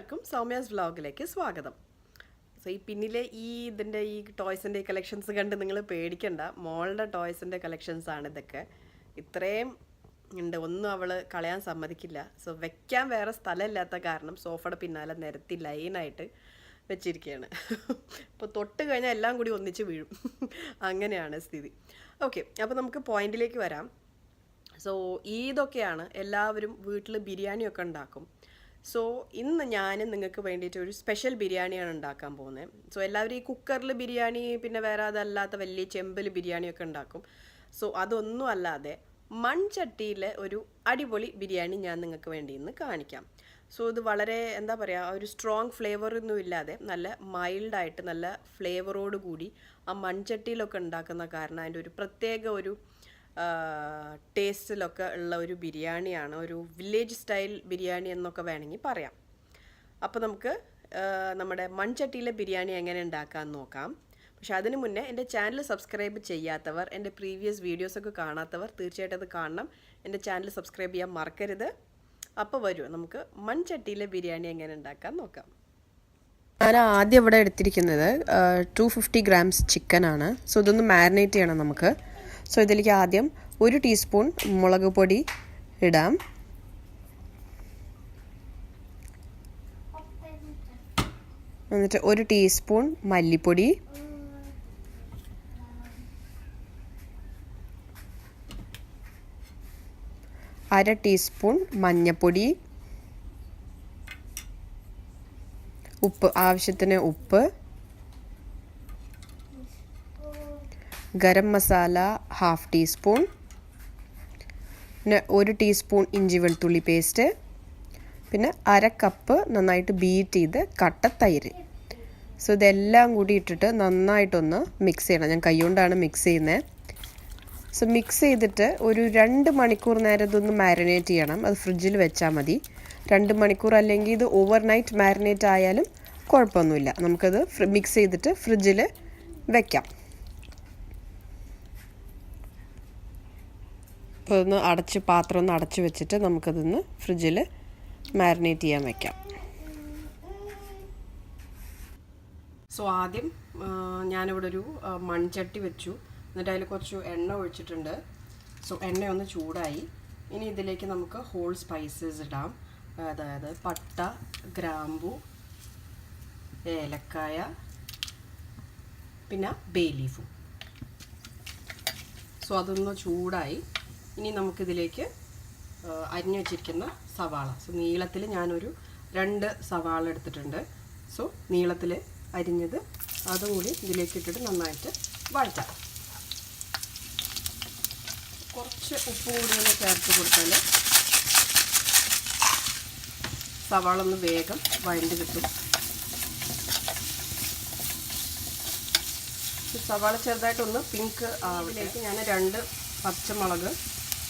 എല്ലാവർക്കും സൗമ്യാസ് വ്ലോഗിലേക്ക് സ്വാഗതം. സോ ഈ പിന്നിലെ ഇതിൻ്റെ ടോയ്സിൻ്റെ കളക്ഷൻസ് കണ്ട് നിങ്ങൾ പേടിക്കണ്ട. മോളുടെ ടോയ്സിൻ്റെ കളക്ഷൻസ് ആണ് ഇതൊക്കെ. ഇത്രയും ഉണ്ട്, ഒന്നും അവൾ കളയാൻ സമ്മതിക്കില്ല. സോ വെക്കാൻ വേറെ സ്ഥലമില്ലാത്ത കാരണം സോഫയുടെ പിന്നാലെ നിരത്തി ലൈനായിട്ട് വെച്ചിരിക്കുകയാണ്. അപ്പോൾ തൊട്ട് കഴിഞ്ഞാൽ എല്ലാം കൂടി ഒന്നിച്ച് വീഴും. അങ്ങനെയാണ് സ്ഥിതി. ഓക്കെ, അപ്പോൾ നമുക്ക് പോയിന്റിലേക്ക് വരാം. സോ ഇതൊക്കെയാണ് എല്ലാവരും വീട്ടിൽ ബിരിയാണിയൊക്കെ ഉണ്ടാക്കും. സോ ഇന്ന് ഞാൻ നിങ്ങൾക്ക് വേണ്ടിയിട്ട് ഒരു സ്പെഷ്യൽ ബിരിയാണിയാണ് ഉണ്ടാക്കാൻ പോകുന്നത്. സോ എല്ലാവരും ഈ കുക്കറിൽ ബിരിയാണി, പിന്നെ വേറെ അതല്ലാത്ത വലിയ ചെമ്പിൽ ബിരിയാണിയൊക്കെ ഉണ്ടാക്കും. സോ അതൊന്നും അല്ലാതെ മൺചട്ടിയിൽ ഒരു അടിപൊളി ബിരിയാണി ഞാൻ നിങ്ങൾക്ക് വേണ്ടി ഇന്ന് കാണിക്കാം. സോ ഇത് വളരെ എന്താ പറയുക, ഒരു സ്ട്രോങ് ഫ്ലേവറൊന്നും ഇല്ലാതെ നല്ല മൈൽഡായിട്ട് നല്ല ഫ്ലേവറോട് കൂടി ആ മൺചട്ടിയിലൊക്കെ ഉണ്ടാക്കുന്ന കാരണം അതിൻ്റെ ഒരു പ്രത്യേക ഒരു ടേസ്റ്റിലൊക്കെ ഉള്ള ഒരു ബിരിയാണിയാണ്. ഒരു വില്ലേജ് സ്റ്റൈൽ ബിരിയാണി എന്നൊക്കെ വേണമെങ്കിൽ പറയാം. അപ്പോൾ നമുക്ക് നമ്മുടെ മൺചട്ടിയിലെ ബിരിയാണി എങ്ങനെ ഉണ്ടാക്കാമെന്ന് നോക്കാം. പക്ഷെ അതിന് മുന്നേ എൻ്റെ ചാനൽ സബ്സ്ക്രൈബ് ചെയ്യാത്തവർ, എൻ്റെ പ്രീവിയസ് വീഡിയോസൊക്കെ കാണാത്തവർ തീർച്ചയായിട്ടും അത് കാണണം. എൻ്റെ ചാനൽ സബ്സ്ക്രൈബ് ചെയ്യാൻ മറക്കരുത്. അപ്പോൾ വരൂ, നമുക്ക് മൺചട്ടിയിലെ ബിരിയാണി എങ്ങനെ ഉണ്ടാക്കാൻ നോക്കാം. ഞാൻ ആദ്യം ഇവിടെ എടുത്തിരിക്കുന്നത് 250 grams ചിക്കനാണ്. സോ ഇതൊന്ന് മാരിനേറ്റ് ചെയ്യണം നമുക്ക്. സോ ഇതിലേക്ക് ആദ്യം 1 ടീസ്പൂൺ മുളക് പൊടി ഇടാം. എന്നിട്ട് 1 ടീസ്പൂൺ മല്ലിപ്പൊടി, 1/2 ടീസ്പൂൺ മഞ്ഞൾപ്പൊടി, ഉപ്പ് ആവശ്യത്തിന് ഉപ്പ്, ഗരം മസാല 1/2 ടീസ്പൂൺ, പിന്നെ 1 ടീസ്പൂൺ ഇഞ്ചി വെളുത്തുള്ളി പേസ്റ്റ്, പിന്നെ 1/2 കപ്പ് നന്നായിട്ട് ബീറ്റ് ചെയ്ത് കട്ട തൈര്. സോ ഇതെല്ലാം കൂടി ഇട്ടിട്ട് നന്നായിട്ടൊന്ന് മിക്സ് ചെയ്യണം. ഞാൻ കൈകൊണ്ടാണ് മിക്സ് ചെയ്യുന്നത്. സോ മിക്സ് ചെയ്തിട്ട് ഒരു 2 മണിക്കൂർ നേരം ഇതൊന്ന് മാരിനേറ്റ് ചെയ്യണം. അത് ഫ്രിഡ്ജിൽ വെച്ചാൽ മതി. 2 മണിക്കൂർ അല്ലെങ്കിൽ ഇത് ഓവർനൈറ്റ് മാരിനേറ്റ് ആയാലും കുഴപ്പമൊന്നുമില്ല. നമുക്കത് മിക്സ് ചെയ്തിട്ട് ഫ്രിഡ്ജിൽ വെക്കാം. അപ്പോൾ ഒന്ന് പാത്രം ഒന്ന് അടച്ച് വെച്ചിട്ട് നമുക്കതൊന്ന് ഫ്രിഡ്ജിൽ മാരിനേറ്റ് ചെയ്യാൻ വെക്കാം. സോ ആദ്യം ഞാനിവിടെ ഒരു മൺചട്ടി വെച്ചു. എന്നിട്ട് അതിൽ കുറച്ച് എണ്ണ ഒഴിച്ചിട്ടുണ്ട്. സോ എണ്ണ ഒന്ന് ചൂടായി. ഇനി ഇതിലേക്ക് നമുക്ക് ഹോൾ സ്പൈസസ് ഇടാം. അതായത് പട്ട, ഗ്രാമ്പു, ഏലക്കായ, പിന്നെ ബേ ലീഫും. സോ അതൊന്ന് ചൂടായി. ഇനി നമുക്കിതിലേക്ക് അരിഞ്ഞു വെച്ചിരിക്കുന്ന സവാള. സോ നീളത്തിൽ ഞാനൊരു 2 സവാള എടുത്തിട്ടുണ്ട്. സോ നീളത്തിൽ അരിഞ്ഞത് അതും കൂടി ഇതിലേക്ക് ഇട്ടിട്ട് നന്നായിട്ട് വഴറ്റാം. കുറച്ച് ഉപ്പും കൂടി ഒന്ന് ചേർത്ത് കൊടുത്താൽ സവാള ഒന്ന് വേഗം വഴണ്ട് കിട്ടും. സവാള ചെറുതായിട്ടൊന്ന് പിങ്ക് ആവിലേക്ക് ഞാൻ 2 പച്ചമുളക്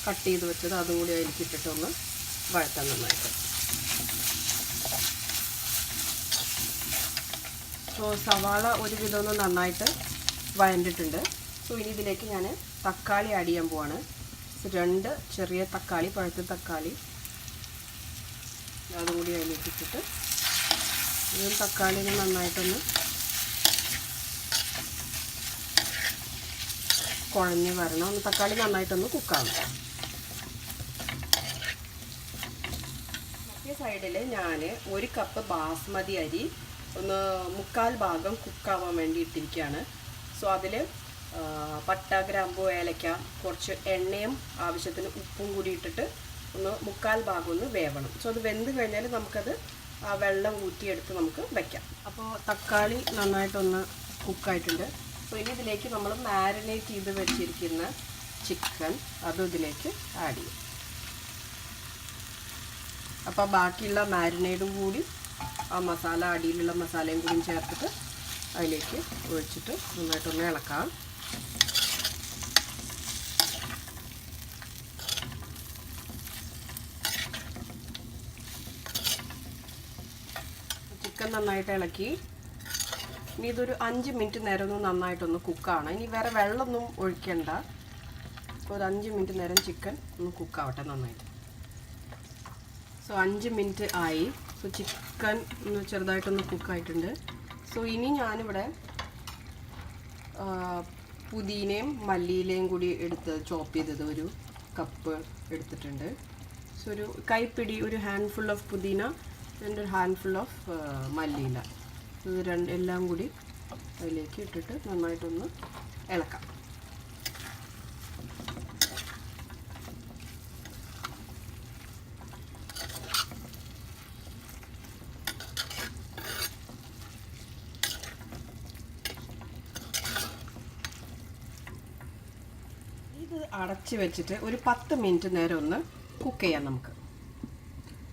കട്ട് ചെയ്ത് വെച്ചത് അതും കൂടി അതിലേക്ക് ഇട്ടിട്ടൊന്ന് വഴറ്റാൻ നന്നായിട്ട്. സോ സവാള ഒരുവിധം ഒന്ന് നന്നായിട്ട് വഴണ്ടിട്ടുണ്ട്. സോ ഇനി ഇതിലേക്ക് ഞാൻ തക്കാളി ആഡ് ചെയ്യാൻ പോവാണ്. 2 ചെറിയ തക്കാളി, പഴുത്ത തക്കാളി അതും കൂടി അതിലേക്ക് ഇട്ടിട്ട് ഈ തക്കാളിനെ നന്നായിട്ടൊന്ന് കുഴഞ്ഞ് വരണം. തക്കാളി നന്നായിട്ടൊന്ന് കുക്കാവും. മറ്റേ സൈഡിൽ ഞാൻ 1 കപ്പ് ബാസ്മതി അരി ഒന്ന് 1/4 ഭാഗം കുക്കാവാൻ വേണ്ടി ഇട്ടിരിക്കുകയാണ്. സോ അതിൽ പട്ട, ഗ്രാമ്പു, ഏലക്ക, കുറച്ച് എണ്ണയും ആവശ്യത്തിന് ഉപ്പും കൂടി ഇട്ടിട്ട് ഒന്ന് 1/4 ഭാഗം ഒന്ന് വേവണം. സോ അത് വെന്ത് കഴിഞ്ഞാൽ നമുക്കത് ആ വെള്ളം ഊറ്റിയെടുത്ത് നമുക്ക് വയ്ക്കാം. അപ്പോൾ തക്കാളി നന്നായിട്ടൊന്ന് കുക്കായിട്ടുണ്ട്. സോ ഇനി ഇതിലേക്ക് നമ്മൾ മാരിനേറ്റ് ചെയ്ത് വെച്ചിരിക്കുന്ന ചിക്കൻ അതും ഇതിലേക്ക് ആഡ് ചെയ്യും. അപ്പോൾ ബാക്കിയുള്ള മാരിനേഡും കൂടി ആ മസാല, അടിയിലുള്ള മസാലയും കൂടി ചേർത്തിട്ട് അതിലേക്ക് ഒഴിച്ചിട്ട് നന്നായിട്ടൊന്ന് ഇളക്കാം. ചിക്കൻ നന്നായിട്ട് ഇളക്കി. ഇനി ഇതൊരു 5 മിനിറ്റ് നേരം ഒന്ന് നന്നായിട്ടൊന്ന് കുക്കാണ്. ഇനി വേറെ വെള്ളമൊന്നും ഒഴിക്കണ്ട. അപ്പോൾ ഒരു 5 മിനിറ്റ് നേരം ചിക്കൻ ഒന്ന് കുക്കാവട്ടെ നന്നായിട്ട്. സോ 5 മിനിറ്റ് ആയി. സോ ചിക്കൻ ചെറുതായിട്ടൊന്ന് കുക്കായിട്ടുണ്ട്. സോ ഇനി ഞാനിവിടെ പുതിനയും മല്ലിയിലയും കൂടി എടുത്ത് ചോപ്പ് ചെയ്തത് ഒരു കപ്പ് എടുത്തിട്ടുണ്ട്. സോ ഒരു കൈപ്പിടി, ഒരു ഹാൻഡ്ഫുൾ ഓഫ് പുതിന ആൻഡ് ഒരു ഹാൻഡ്ഫുൾ ഓഫ് മല്ലിയില, ഇത് എല്ലാം കൂടി അതിലേക്ക് ഇട്ടിട്ട് നന്നായിട്ടൊന്ന് ഇളക്കാം. ഇത് അടച്ച് വെച്ചിട്ട് ഒരു 10 മിനിറ്റ് നേരം ഒന്ന് കുക്ക് ചെയ്യാം നമുക്ക്.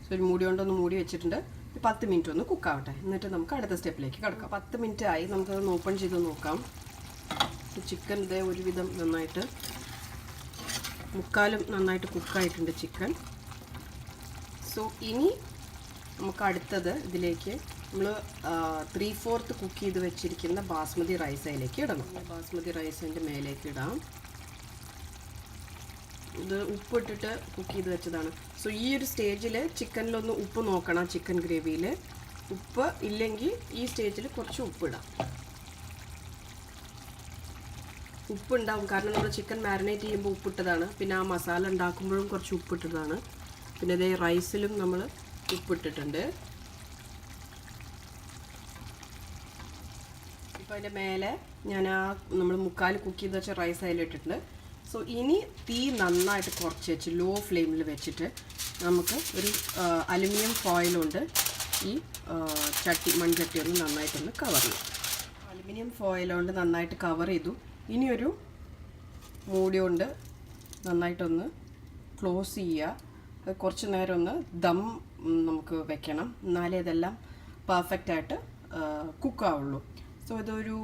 സോ ഒരു മൂടി കൊണ്ടൊന്ന് മൂടി വെച്ചിട്ടുണ്ട്. 10 മിനിറ്റ് ഒന്ന് കുക്കാവട്ടെ, എന്നിട്ട് നമുക്ക് അടുത്ത സ്റ്റെപ്പിലേക്ക് കിടക്കാം. 10 മിനിറ്റ് ആയി, നമുക്കതൊന്ന് ഓപ്പൺ ചെയ്ത് നോക്കാം. ചിക്കൻ ഇതേ ഒരുവിധം നന്നായിട്ട് മുക്കാലും നന്നായിട്ട് കുക്കായിട്ടുണ്ട് ചിക്കൻ. സോ ഇനി നമുക്ക് അടുത്തത് ഇതിലേക്ക് നമ്മൾ 3/4 കുക്ക് ചെയ്ത് വെച്ചിരിക്കുന്ന ബാസ്മതി റൈസ് അതിലേക്ക് ഇടണം. ബാസ്മതി റൈസിൻ്റെ മേലേക്ക് ഇടാം. ഇത് ഉപ്പിട്ടിട്ട് കുക്ക് ചെയ്ത് വെച്ചതാണ്. സോ ഈ ഒരു സ്റ്റേജിൽ ചിക്കനിലൊന്ന് ഉപ്പ് നോക്കണം. ചിക്കൻ ഗ്രേവിയിൽ ഉപ്പ് ഇല്ലെങ്കിൽ ഈ സ്റ്റേജിൽ കുറച്ച് ഉപ്പിടാം. ഉപ്പുണ്ടാവും, കാരണം നമ്മൾ ചിക്കൻ മാരിനേറ്റ് ചെയ്യുമ്പോൾ ഉപ്പിട്ടതാണ്. പിന്നെ ആ മസാല ഉണ്ടാക്കുമ്പോഴും കുറച്ച് ഉപ്പിട്ടതാണ്. പിന്നെ അതേ റൈസിലും നമ്മൾ ഉപ്പിട്ടിട്ടുണ്ട്. ഇപ്പോൾ അതിൻ്റെ മേലെ ഞാൻ നമ്മൾ മുക്കാൽ കുക്ക് ചെയ്ത് വെച്ച റൈസ് അതിലിട്ടിട്ടുണ്ട്. സോ ഇനി തീ നന്നായിട്ട് കുറച്ച് വെച്ച് ലോ ഫ്ലെയിമിൽ വെച്ചിട്ട് നമുക്ക് ഒരു അലുമിനിയം ഫോയിലുണ്ട് ഈ മൺചട്ടി ഒന്ന് നന്നായിട്ടൊന്ന് കവർ ചെയ്യും. അലുമിനിയം ഫോയിലുകൊണ്ട് നന്നായിട്ട് കവർ ചെയ്തു. ഇനിയൊരു മൂടി കൊണ്ട് നന്നായിട്ടൊന്ന് ക്ലോസ് ചെയ്യുക. കുറച്ച് നേരം ഒന്ന് ദം നമുക്ക് വെക്കണം, എന്നാലേ ഇതെല്ലാം പെർഫെക്റ്റായിട്ട് കുക്കാവുള്ളൂ. സോ ഇതൊരു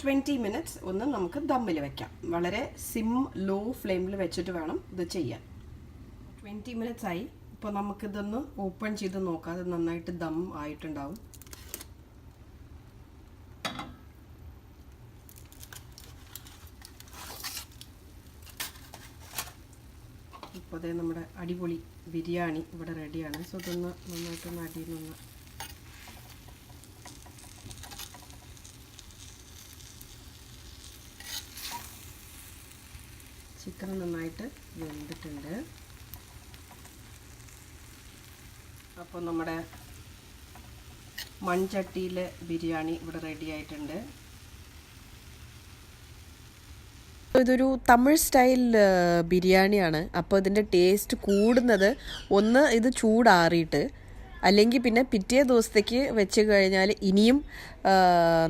20 മിനിറ്റ്സ് ഒന്ന് നമുക്ക് ദമ്മിൽ വെക്കാം. വളരെ ലോ ഫ്ലെയിമിൽ വെച്ചിട്ട് വേണം ഇത് ചെയ്യാൻ. 20 മിനിറ്റ്സ് ആയി. ഇപ്പോൾ നമുക്കിതൊന്ന് ഓപ്പൺ ചെയ്ത് നോക്കാം. അത് നന്നായിട്ട് ദം ആയിട്ടുണ്ടാവും. ഇപ്പോൾ അതേ നമ്മുടെ അടിപൊളി ബിരിയാണി ഇവിടെ റെഡിയാണ്. സോ ഇതൊന്ന് നന്നായിട്ടൊന്ന് അടിയിൽ നിന്ന് ചിക്കൻ നന്നായിട്ട് വെന്തിട്ടുണ്ട്. അപ്പോൾ നമ്മുടെ മൺചട്ടിയിലെ ബിരിയാണി ഇവിടെ റെഡി ആയിട്ടുണ്ട്. ഇതൊരു തമിഴ് സ്റ്റൈൽ ബിരിയാണിയാണ്. അപ്പോൾ ഇതിൻ്റെ ടേസ്റ്റ് കൂടുന്നത് ഒന്ന് ഇത് ചൂടാറിയിട്ട്, അല്ലെങ്കിൽ പിന്നെ പിറ്റേ ദിവസത്തേക്ക് വെച്ച് കഴിഞ്ഞാൽ ഇനിയും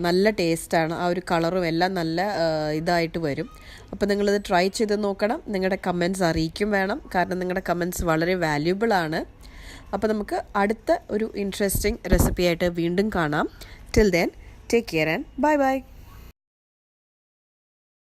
നല്ല ടേസ്റ്റാണ്. ആ ഒരു കളറും എല്ലാം നല്ല ഇതായിട്ട് വരും. അപ്പോൾ നിങ്ങളിത് ട്രൈ ചെയ്ത് നോക്കണം. നിങ്ങളുടെ കമൻറ്റ്സ് അറിയിക്കും വേണം, കാരണം നിങ്ങളുടെ കമൻറ്റ്സ് വളരെ വാല്യുബിൾ ആണ്. അപ്പോൾ നമുക്ക് അടുത്ത ഒരു ഇൻട്രസ്റ്റിംഗ് റെസിപ്പി ആയിട്ട് വീണ്ടും കാണാം. Till then take care and bye bye.